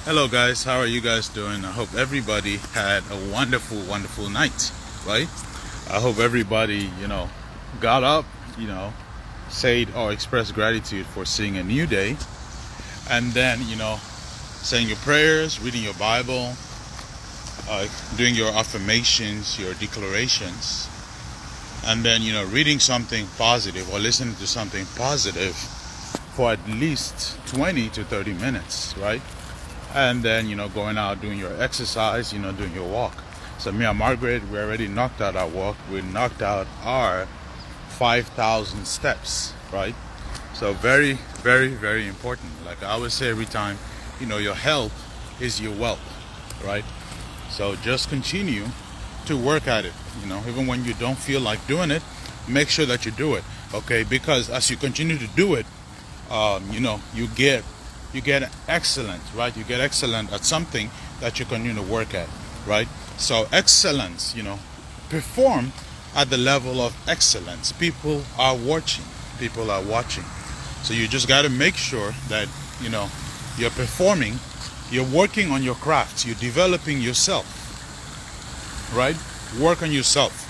Hello guys, how are you guys doing? I hope everybody had a wonderful night, right? I hope everybody, got up, said or expressed gratitude for seeing a new day, and then, saying your prayers, reading your Bible, doing your affirmations, your declarations, and then, reading something positive or listening to something positive for at least 20 to 30 minutes, right? And then, going out, doing your exercise, doing your walk. So me and Margaret, we already knocked out our walk. We knocked out our 5,000 steps, right? So very important. Like I always say every time, your health is your wealth, right? So just continue to work at it, even when you don't feel like doing it, make sure that you do it, okay? Because as you continue to do it, you get excellent, right? You get excellent at something that you continue to work at, right? So excellence, perform at the level of excellence. People are watching. So you just got to make sure that, you're performing, you're working on your craft, you're developing yourself, right? Work on yourself,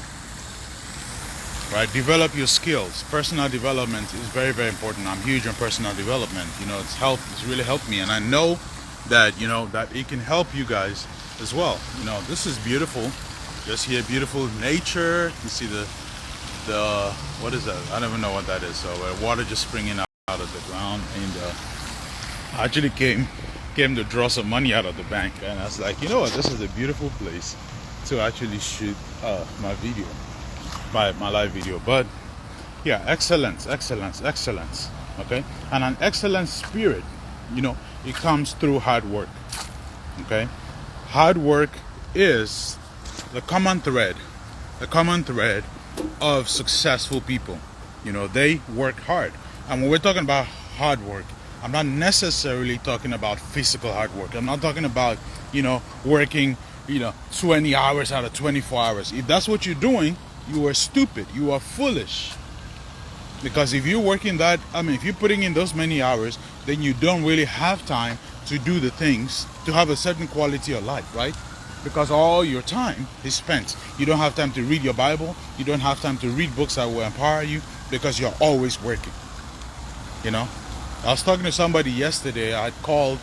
right? Develop your skills. Personal development is very important. I'm huge on personal development. It's really helped me, and I know that that it can help you guys as well. This is beautiful. Just here, beautiful nature. You see the what is that? I don't even know what that is. So water just springing out of the ground, and I actually came to draw some money out of the bank, and I was like, you know what? This is a beautiful place to actually shoot my video. My live video. But yeah, excellence, okay? And an excellent spirit, it comes through hard work, okay? Hard work is the common thread of successful people. They work hard. And when we're talking about hard work, I'm not necessarily talking about physical hard work. I'm not talking about working 20 hours out of 24 hours. If that's what you're doing, you are stupid, you are foolish. Because if you're working if you're putting in those many hours, then you don't really have time to do the things, to have a certain quality of life, right? Because all your time is spent. You don't have time to read your Bible, you don't have time to read books that will empower you, because you're always working. I was talking to somebody yesterday. I called,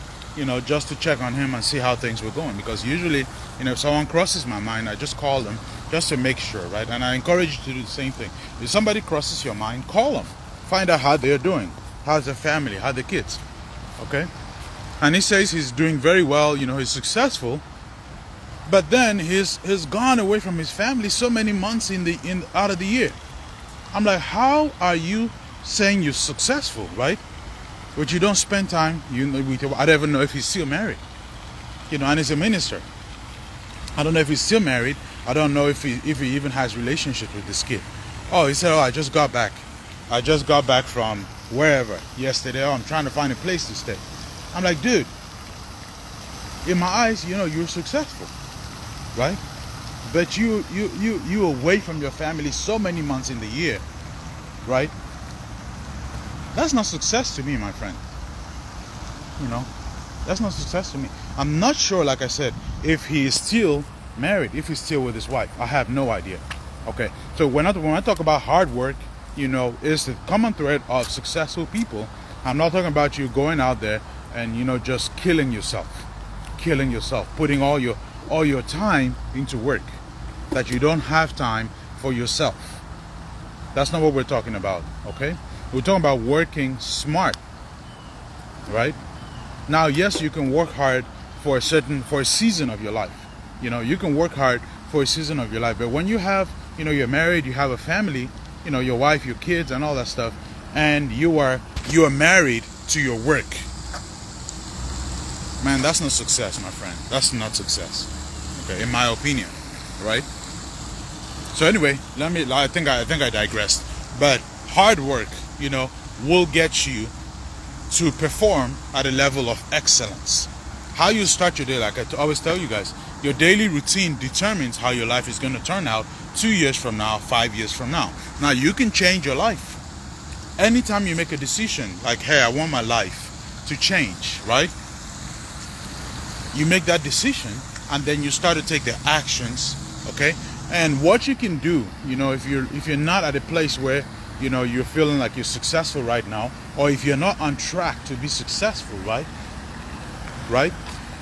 just to check on him and see how things were going. Because usually, if someone crosses my mind, I just call them just to make sure, right? And I encourage you to do the same thing. If somebody crosses your mind, call them. Find out how they're doing. How's their family? How the kids? Okay? And he says he's doing very well. He's successful. But then he's gone away from his family so many months out of the year. I'm like, how are you saying you're successful, right? But you don't spend time. I don't even know if he's still married. And he's a minister. I don't know if he's still married. I don't know if he even has relationship with this kid. Oh, he said, I just got back. I just got back from wherever yesterday. I'm trying to find a place to stay. I'm like, dude, in my eyes, you're successful, right? But you away from your family so many months in the year, right? That's not success to me, my friend. That's not success to me. I'm not sure, like I said, if he is still married, if he's still with his wife. I have no idea. Okay, so when I talk about hard work, is the common thread of successful people. I'm not talking about you going out there and just killing yourself, putting all your time into work, that you don't have time for yourself. That's not what we're talking about. Okay, we're talking about working smart, right? Now, yes, you can work hard for a season of your life. You can work hard for a season of your life, but when you have, you're married, you have a family, your wife, your kids, and all that stuff, and you are married to your work, man, that's not success, my friend. That's not success. Okay, in my opinion, right? So anyway, I think I digressed. But hard work, will get you to perform at a level of excellence. How you start your day, like I always tell you guys, your daily routine determines how your life is going to turn out 2 years from now, 5 years from now. Now, you can change your life. Anytime you make a decision, like, hey, I want my life to change, right? You make that decision, and then you start to take the actions. Okay. And what you can do, if you're not at a place where you're feeling like you're successful right now, or if you're not on track to be successful, right,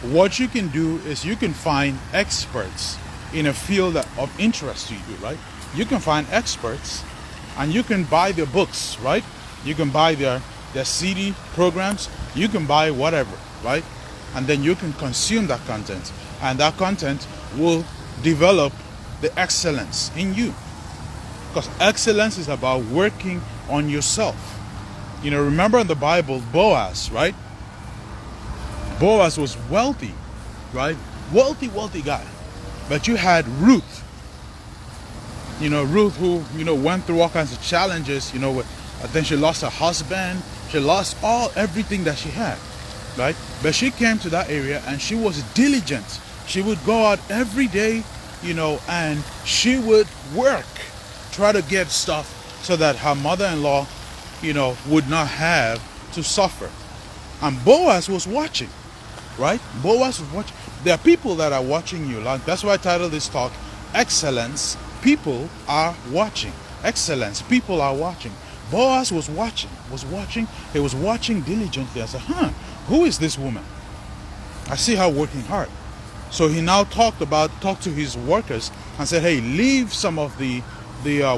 what you can do is you can find experts in a field of interest to you, right? You can find experts, and you can buy their books, right? You can buy their CD programs. You can buy whatever, right? And then you can consume that content, and that content will develop the excellence in you. Because excellence is about working on yourself. Remember in the Bible, Boaz, right? Boaz was wealthy, right? Wealthy guy. But you had Ruth. Ruth who, went through all kinds of challenges, I think she lost her husband. She lost everything that she had, right? But she came to that area and she was diligent. She would go out every day, and she would work, try to get stuff so that her mother-in-law, would not have to suffer. And Boaz was watching, right? Boaz was watching. There are people that are watching you. Like, that's why I titled this talk, Excellence, People Are Watching. Excellence, People Are Watching. Boaz was watching. He was watching diligently. I said, who is this woman? I see her working hard. So he now talked to his workers and said, hey, leave some of the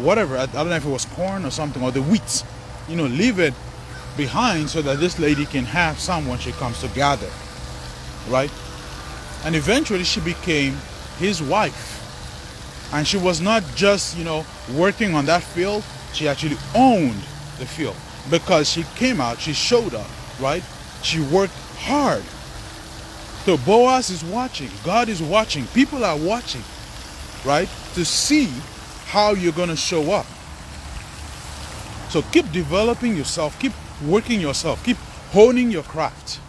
whatever, I don't know if it was corn or something, or the wheat, leave it behind so that this lady can have some when she comes to gather, right? And eventually she became his wife. And she was not just, working on that field. She actually owned the field because she came out, she showed up, right? She worked hard. So Boaz is watching. God is watching. People are watching, right? To see how you're going to show up. So keep developing yourself. Keep working yourself. Keep honing your craft.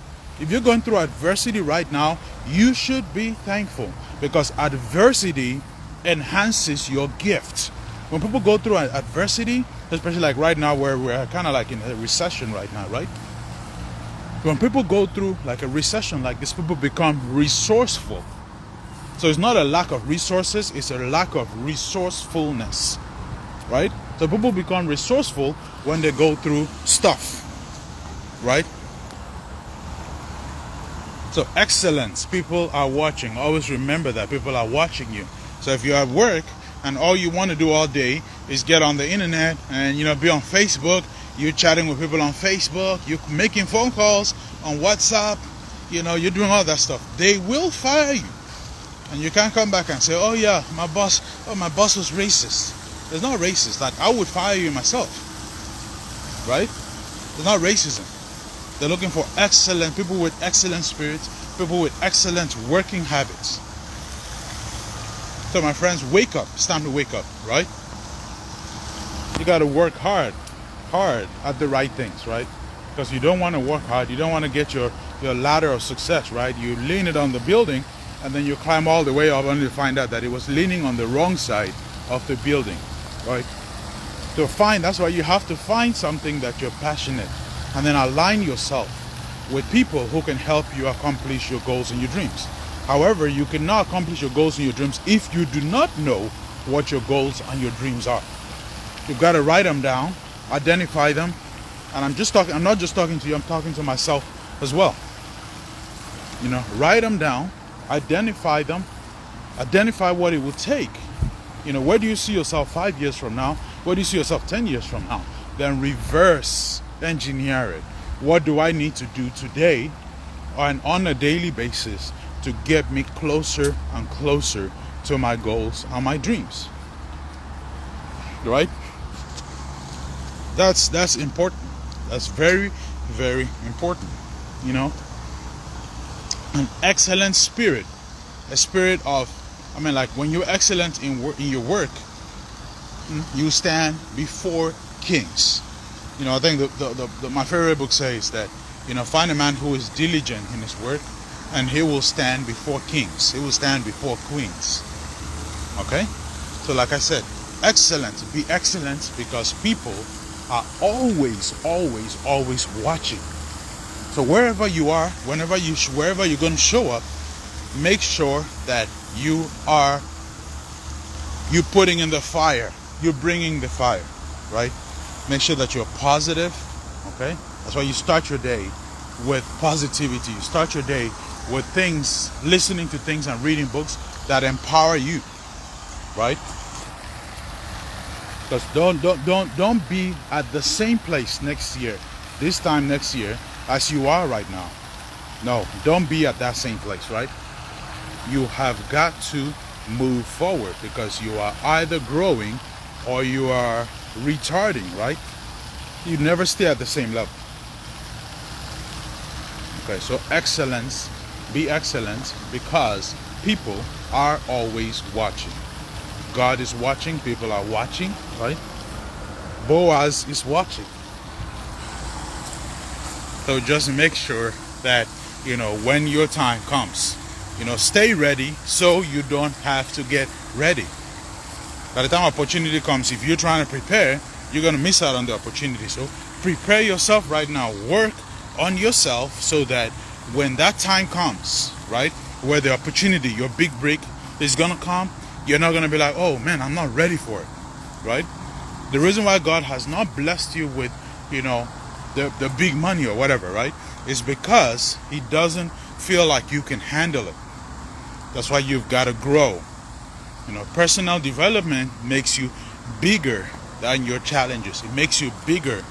If you're going through adversity right now, you should be thankful because adversity enhances your gift. When people go through adversity, especially like right now where we're kind of like in a recession right now, right? When people go through like a recession like this, people become resourceful. So it's not a lack of resources, it's a lack of resourcefulness, right? So people become resourceful when they go through stuff, right? So excellence, people are watching. Always remember that people are watching you. So if you're at work and all you want to do all day is get on the internet and be on Facebook, you're chatting with people on Facebook, you're making phone calls on WhatsApp, you're doing all that stuff, they will fire you. And you can't come back and say, oh yeah, my boss was racist. It's not racist. Like, I would fire you myself, right? It's not racism. They're looking for excellent people with excellent spirits, people with excellent working habits. So my friends, wake up. It's time to wake up, right? You got to work hard at the right things, right? Because you don't want to work hard. You don't want to get your ladder of success, right? You lean it on the building and then you climb all the way up only to find out that it was leaning on the wrong side of the building, right? That's why you have to find something that you're passionate and then align yourself with people who can help you accomplish your goals and your dreams. However, you cannot accomplish your goals and your dreams if you do not know what your goals and your dreams are. You've got to write them down, identify them, and I'm not just talking to you, I'm talking to myself as well. Write them down, identify them, identify what it would take. Where do you see yourself 5 years from now? Where do you see yourself 10 years from now? Then reverse engineer it. What do I need to do today and on a daily basis to get me closer and closer to my goals and my dreams? Right? That's important. That's very, very important. An excellent spirit, a spirit of, like when you're excellent in your work, you stand before kings. I think my favorite book says that, find a man who is diligent in his work and he will stand before kings. He will stand before queens. Okay? So like I said, excellent. Be excellent because people are always watching. So wherever you are, wherever you're going to show up, make sure that you putting in the fire, you're bringing the fire, right? Make sure that you're positive, okay? That's why you start your day with positivity. You start your day with things, listening to things and reading books that empower you, right? Because don't be at the same place next year, this time next year, as you are right now. No, don't be at that same place, right? You have got to move forward, because you are either growing or you are retarding, right? You never stay at the same level. Okay, so excellence, be excellent, because people are always watching. God is watching, people are watching, right? Boaz is watching. So just make sure that, when your time comes, stay ready so you don't have to get ready. By the time opportunity comes, if you're trying to prepare, you're going to miss out on the opportunity. So prepare yourself right now. Work on yourself so that when that time comes, right, where the opportunity, your big break is going to come, you're not going to be like, oh man, I'm not ready for it, right? The reason why God has not blessed you with, the big money or whatever, right, is because He doesn't feel like you can handle it. That's why you've got to grow. Personal development makes you bigger than your challenges. It makes you bigger,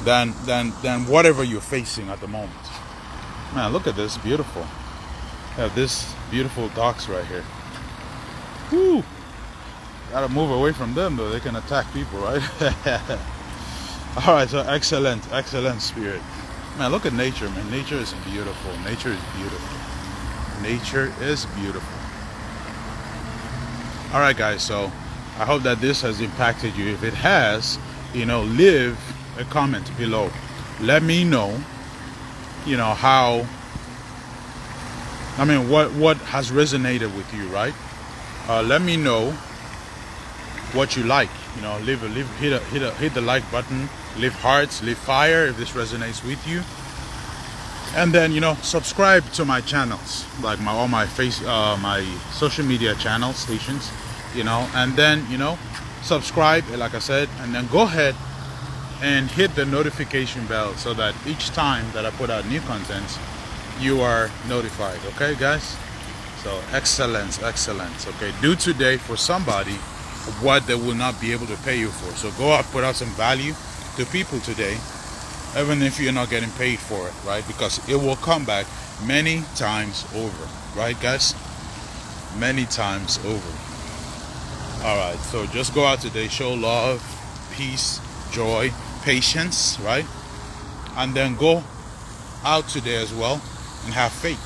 than whatever you're facing at the moment. Man, look at this, beautiful. I have this beautiful ducks right here. Woo! Gotta move away from them though, they can attack people, right? Alright, so excellent spirit. Man, look at nature, man. Nature is beautiful. Nature is beautiful. Nature is beautiful. Alright guys, so I hope that this has impacted you. If it has, leave a comment below. Let me know, what has resonated with you, right? Let me know what you like. Hit the like button, leave hearts, leave fire if this resonates with you. And then, subscribe to my channels, like all my my social media channels, stations, and then, subscribe, like I said, and then go ahead and hit the notification bell so that each time that I put out new content, you are notified. Okay, guys? So excellence. Okay, do today for somebody what they will not be able to pay you for. So go out, put out some value to people today, even if you're not getting paid for it, right? Because it will come back many times over, right, guys? Many times over. All right, so just go out today, show love, peace, joy, patience, right? And then go out today as well and have faith.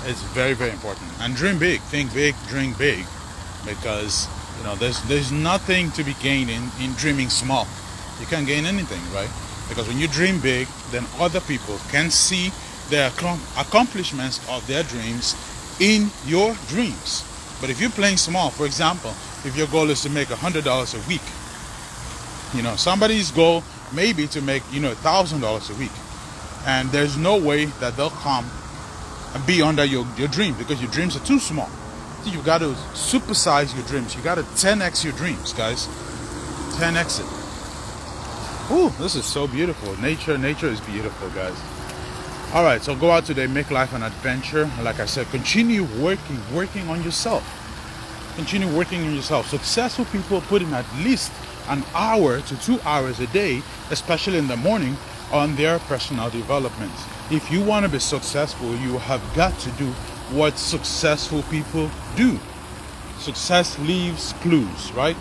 It's very, very important. And dream big, think big, dream big, because there's nothing to be gained in dreaming small. You can't gain anything, right? Because when you dream big, then other people can see the accomplishments of their dreams in your dreams. But if you're playing small, for example, if your goal is to make $100 a week, somebody's goal may be to make $1,000 a week, and there's no way that they'll come and be under your dream, because your dreams are too small. So you've got to supersize your dreams. You got to 10x your dreams, guys. 10x it. Ooh, this is so beautiful. Nature is beautiful, guys. All right, so go out today, make life an adventure. Like I said, continue working on yourself. Continue working on yourself. Successful people put in at least an hour to 2 hours a day, especially in the morning, on their personal development. If you want to be successful, you have got to do what successful people do. Success leaves clues, right?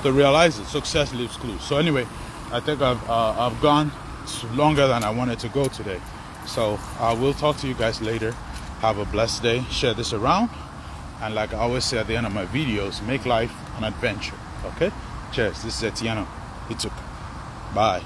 To realize it, success leaves clues. So anyway, I think I've gone longer than I wanted to go today. So I will talk to you guys later. Have a blessed day. Share this around. And like I always say at the end of my videos, make life an adventure. Okay? Cheers. This is Etiano. Ituk. Bye.